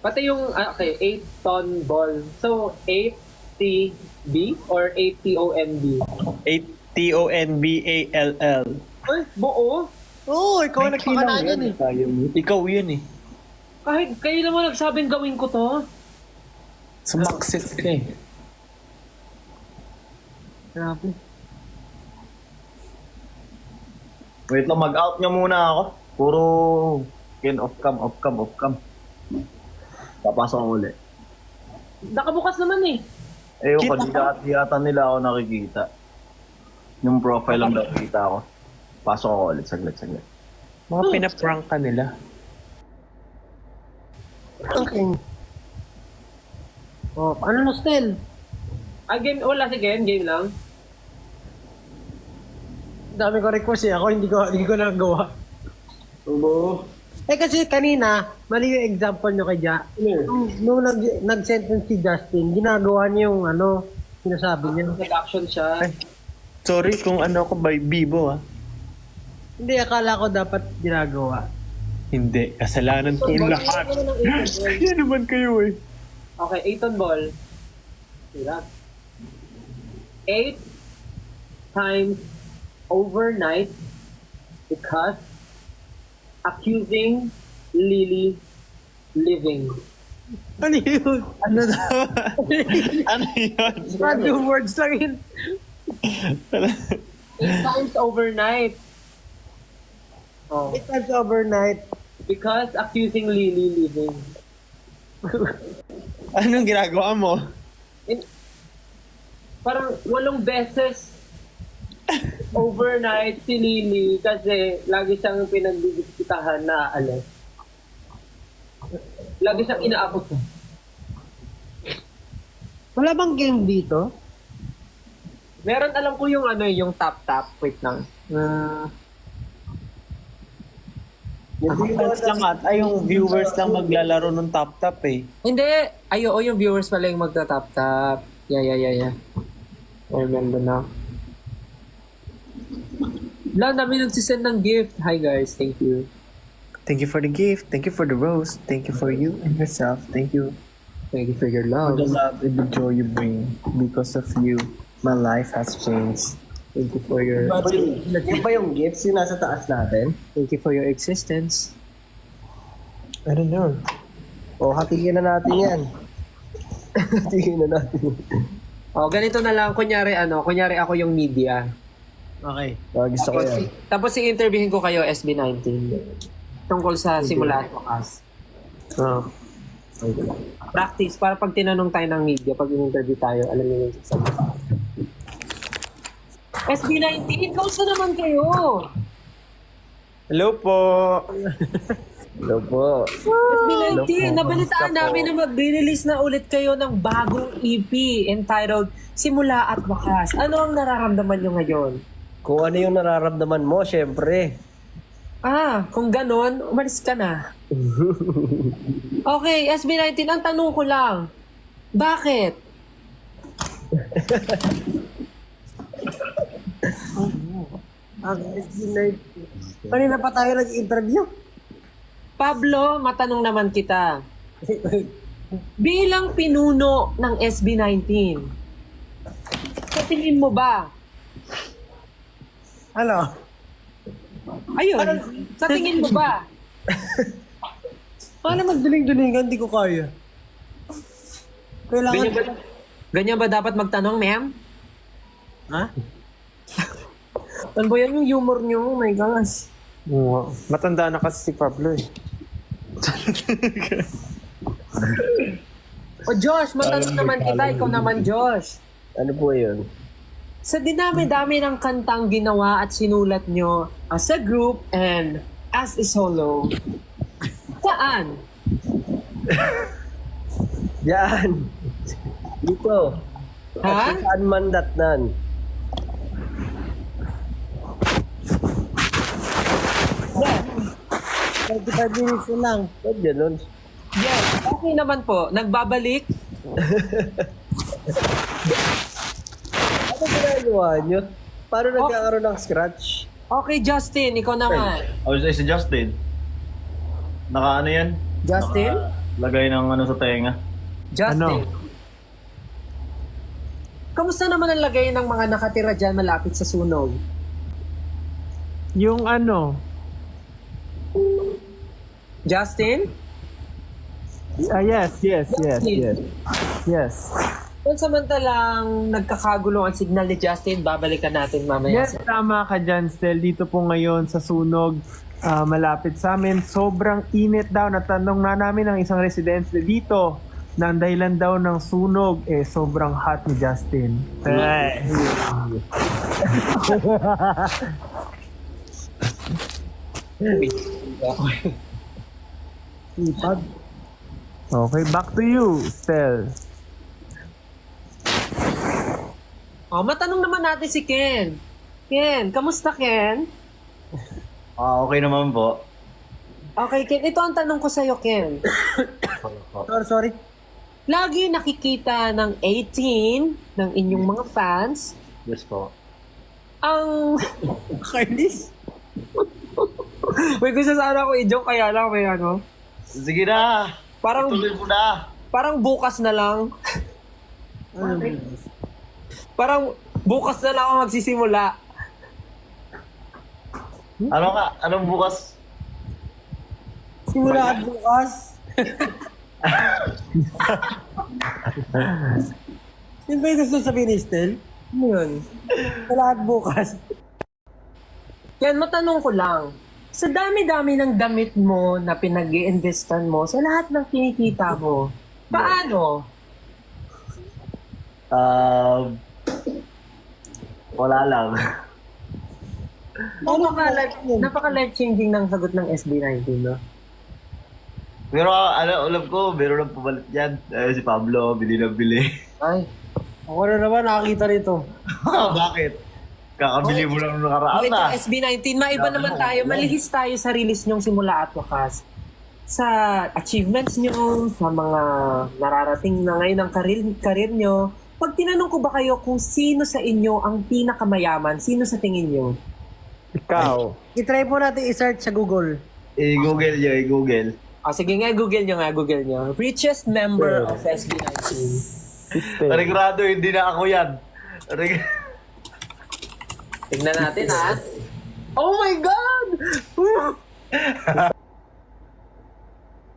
Pati yung, okay, 8-ton ball. So, 8TB or 8TONB? 8TONBALL. Ay, buo. Oo, ikaw ang nagpakala yan eh. Ikaw yun eh. Kahit kayo naman nagsabing gawin ko to. Sumaksis ka eh. Grabe. Wait lang, mag-out nyo muna ako. Puro off cam. Papasok ako ulit. Nakabukas naman eh. Eh, yung Kita di yata nila ako nakikita. Yung profile lang nakikita ako. Pasok ako ulit, saglit. Mga pinaprank ka nila. Okay. Oh, ano na still? Game, wala si game lang. Dami ko request eh. Ako hindi ko nagawa. Tubo. Eh kasi kanina, mali yung example nyo kay Ja. Nung nag-sentence si Justin, ginagawa niya yung sinasabi niya. Nag-action siya. Sorry kung ano ako by Bibo ah. Hindi, akala ko dapat ginagawa. Hindi, kasalanan ko lahat. Yan naman kayo eh. Okay, 8-ton ball. Hirap. 8 times overnight because accusing Lily living. Ano yun? Ano daw? Ano yun? Random words lang yun. 8 times overnight. Oh, 8 times overnight. because accusing Lily living. Anong ginagawa mo? Parang 8 beses overnight si Lily kasi lagi siyang pinagdidiskitahan na alis. Lagi siyang inaapos. Wala bang game dito? Meron, alam ko yung yung tap. Wait lang. Yung fans lang ay yung viewers lang maglalaro ng tap-tap eh. Hindi. Yung viewers pala yung magta-tap. Yeah. I remember now. Lang namin nagsisend ng gift. Hi guys, thank you. Thank you for the gift. Thank you for the rose. Thank you for you and yourself. Thank you Thank you for your for love. the love and the joy you bring. Because of you, my life has changed. Thank you for your Yung ba yung gifts yung nasa taas natin? thank you for your existence. I don't know. O, hatiin na natin yan. Hatiin na natin. Oh, ganito na lang. Kunyari ako yung media. Okay. Gusto ko yan. Tapos i-interviewin ko kayo SB19 tungkol sa simula at wakas. Oh. Practice para pag tinanong tayo ng media, pag in-interview tayo, alam niyo yung sasabihin. SB19, kamusta naman kayo? Hello po. Hello po. SB19, nabalitaan namin na mag-release na ulit kayo ng bagong EP entitled Simula at Wakas. Ano ang nararamdaman nyo ngayon? Kung ano yung nararamdaman mo, syempre. Kung ganon, umalis ka na. Okay, SB19, ang tanong ko lang, bakit? Kanina pa tayo nag-interview. Pablo, matanong naman kita. Bilang pinuno ng SB19, sa tingin mo ba? Ano? Ayun, sa tingin mo ba? Paano magduling-dulingan? Hindi ko kaya. Kailangan... Ganyan ba dapat magtanong, ma'am? Ha? Ano ba yan yung humor nyo? Oh my gosh. Matanda na kasi si Pablo eh. O Josh, matanong naman kita. Ikaw naman, Josh. Ano po yun? Sa dinami-dami ng kantang ginawa at sinulat nyo as a group and as a solo, saan? Yan. Dito. Ha? Saan man datnan? 35 minutes na lang. Ba't ganun? Yes, okay naman po. Nagbabalik. Ano ginagawa nyo? Paano nagkakaroon ng scratch? Okay, Justin, ikaw naman. Si Justin. Naka ano yan? Justin? Lagay ng ano sa tenga. Justin. Kamusta naman ang lagay ng mga nakatira dyan malapit sa sunog? Yung ano, Justin? yes. Yes. Kung samantalang nagkakagulo ang signal ni Justin, babalikan natin mamaya. Yes, tama ka dyan, Stel. Dito po ngayon sa sunog, malapit sa amin. Sobrang init daw. Natanong na namin ng isang residence dito na ang dahilan daw ng sunog, sobrang hot ni Justin. Ay. Ipad. Okay, back to you, Stel. Matanong naman natin si Ken. Ken, kamusta Ken? Okay naman po. Okay, Ken, ito ang tanong ko sa'yo, Ken. Sorry. Lagi nakikita ng 18 ng inyong mga fans Yes po. ang... Kainis. May gusto sana ako i-joke kaya lang may ano. Sige na. Parang, Tuloy mo na. parang bukas na lang. Parang bukas na lang ako magsisimula. Ano ka? Anong bukas? Simula at bukas. Yun ba yung gusto sabihin ni Stel? Ano yun? Simula at bukas. Yan, matanong ko lang. Sa dami-dami ng damit mo na pinag-i-investan mo, sa lahat ng kinikita mo, paano? Wala lang. Napaka-life-changing ng sagot ng SB19, no? Pero alam ko, meron lang pumalit yan. Si Pablo, bili na bili. Ay. Ako na naman nakakita nito. Bakit? Kakabili mo lang nung nakaraan Okay, na. SB19, maiba naman tayo. Malihis tayo sa release nyong simula at wakas. Sa achievements nyo, sa mga nararating na ngayon ng karir nyo. Pag tinanong ko ba kayo kung sino sa inyo ang pinakamayaman, sino sa tingin nyo? Ikaw. I-try po natin i-search sa Google. I-google nyo, i-google. Sige nga, Google nyo. Richest member of SB19. Stel. Regrado, hindi na ako yan. Tignan natin, ha? Oh my God!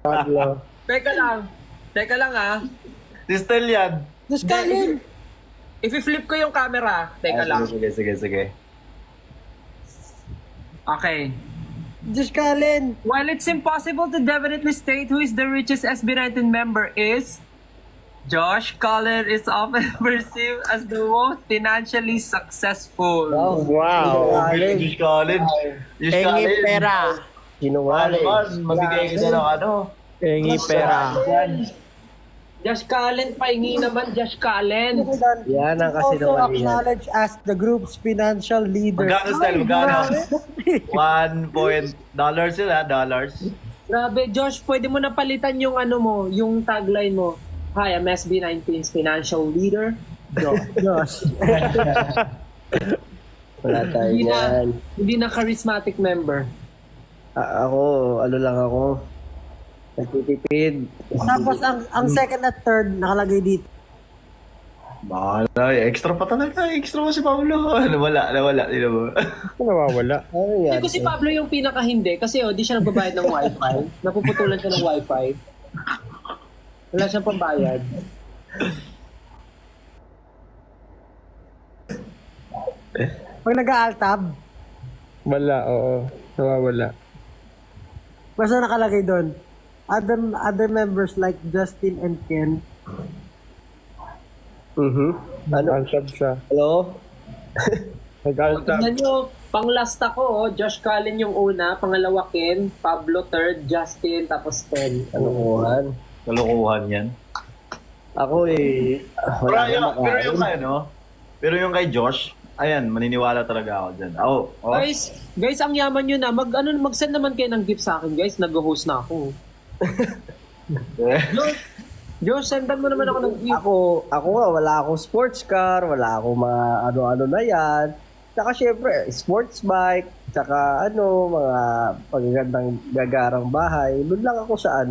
Pablo. Teka lang, ha? Si Stel yan. Diyos Kalin! I-flip ko yung camera. Teka lang. Sige. Okay. Diyos Kalin! While it's impossible to definitely state who is the richest SB19 member is, Josh Cullen is often perceived as the most financially successful. Wow. Diyos Kalin. Diyos Engi Kalin. pera. Ano man, mabigay kita ng ano. Engi pera. Josh Cullen, pahingi naman, Josh Cullen. Yan ang also acknowledged as the group's financial leader. Magkano Stel? Magkano? $1 sila, dollars. Grabe, Josh, pwede mo na palitan yung ano mo, yung tagline mo. Hi, I'm SB19's financial leader, Josh. Wala tayo yan. Hindi na charismatic member. Ako, ano lang ako. Nagtitipid. Tapos ang second at third nakalagay dito. Bahala, extra pa talaga. Extra mo si Pablo. Nawala. Hindi mo. Nawawala. Ano yan? Hindi ko si Pablo yung pinaka-hindi kasi di siya nagbabayad ng wifi. Napuputulan siya ng wifi. Wala siyang pambayad. Pag nag-aaltab, Wala, oo. Nawawala. basta nakalagay doon. Other members like Justin and Ken. Ano? Nag-altab siya. Hello? Nag-altab. Tingnan nyo, pang last ako, Josh Cullen yung una, pangalawa Ken, Pablo third, Justin, tapos Ken. Kalokohan. Kalokohan yan. Ako wala Pero yung kay Josh, ayan, maniniwala talaga ako dyan. Guys, ang yaman nyo na. Mag-send naman kayo ng gift sa akin, guys. Nag-host na ako. Josh, sendan mo naman ako ng gift. Ako nga, wala akong sports car, wala akong mga ano-ano na yan. Tsaka syempre, sports bike, tsaka mga pagagandang gagarang bahay. Doon lang ako sa